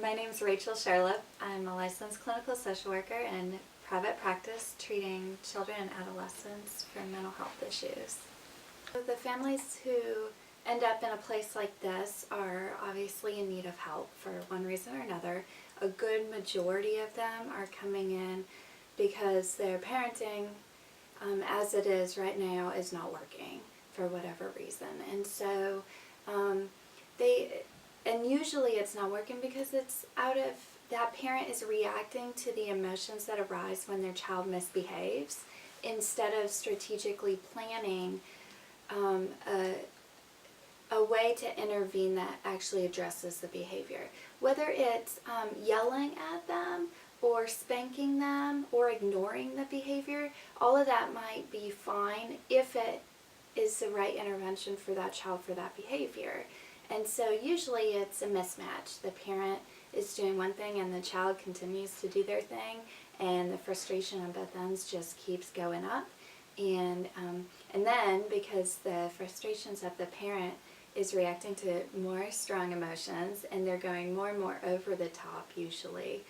My name is Rachel Scharlepp. I'm a licensed clinical social worker in private practice treating children and adolescents for mental health issues. The families who end up in a place like this are obviously in need of help for one reason or another. A good majority of them are coming in because their parenting, as it is right now, is not working for whatever reason. And so usually it's not working because it's out of, that parent is reacting to the emotions that arise when their child misbehaves instead of strategically planning a way to intervene that actually addresses the behavior. Whether it's yelling at them or spanking them or ignoring the behavior, all of that might be fine if it is the right intervention for that child for that behavior. And so usually it's a mismatch. The parent is doing one thing and the child continues to do their thing, and the frustration on both ends just keeps going up. And then because the frustrations of the parent is reacting to more strong emotions and they're going more and more over the top usually,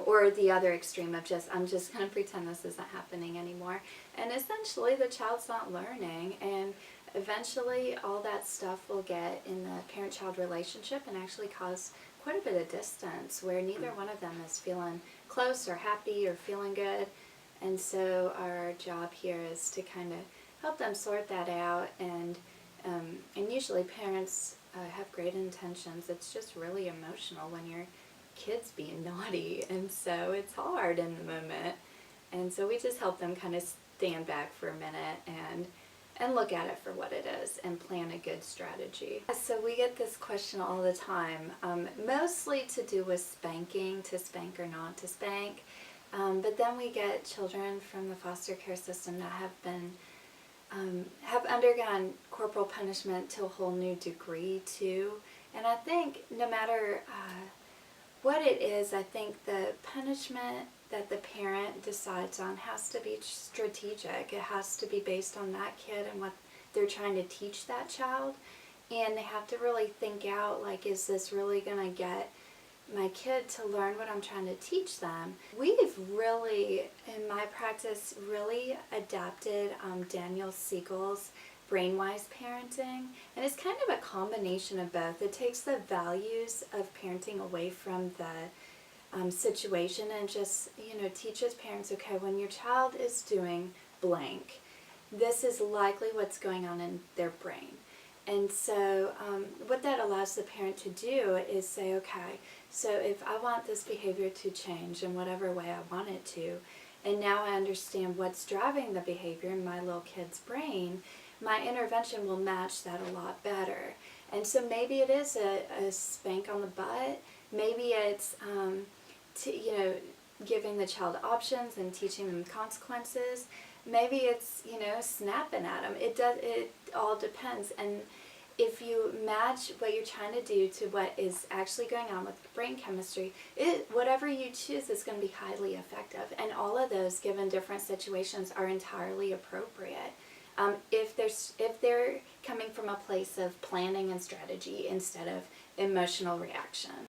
or the other extreme of just, I'm just going to pretend this isn't happening anymore. And essentially the child's not learning, and eventually all that stuff will get in the parent-child relationship and actually cause quite a bit of distance where neither one of them is feeling close or happy or feeling good. And so our job here is to kind of help them sort that out, and usually parents have great intentions. It's just really emotional when your kid's being naughty, and so it's hard in the moment. And so we just help them kind of stand back for a minute and look at it for what it is and plan a good strategy. So we get this question all the time, mostly to do with spanking, to spank or not to spank. But then we get children from the foster care system that have been have undergone corporal punishment to a whole new degree too. And I think no matter what it is, I think the punishment that the parent decides on has to be strategic. It has to be based on that kid and what they're trying to teach that child. And they have to really think out, like, is this really going to get my kid to learn what I'm trying to teach them? We've really, in my practice, really adapted Daniel Siegel's Brainwise parenting, and it's kind of a combination of both. It takes the values of parenting away from the situation and just, teaches parents, okay, when your child is doing blank, this is likely what's going on in their brain. And so what that allows the parent to do is say, okay, so if I want this behavior to change in whatever way I want it to, and now I understand what's driving the behavior in my little kid's brain, my intervention will match that a lot better. And so maybe it is a spank on the butt. Maybe it's giving the child options and teaching them consequences. Maybe it's snapping at them. It all depends. And if you match what you're trying to do to what is actually going on with brain chemistry, whatever you choose is going to be highly effective. And all of those, given different situations, are entirely appropriate. If they're coming from a place of planning and strategy instead of emotional reaction.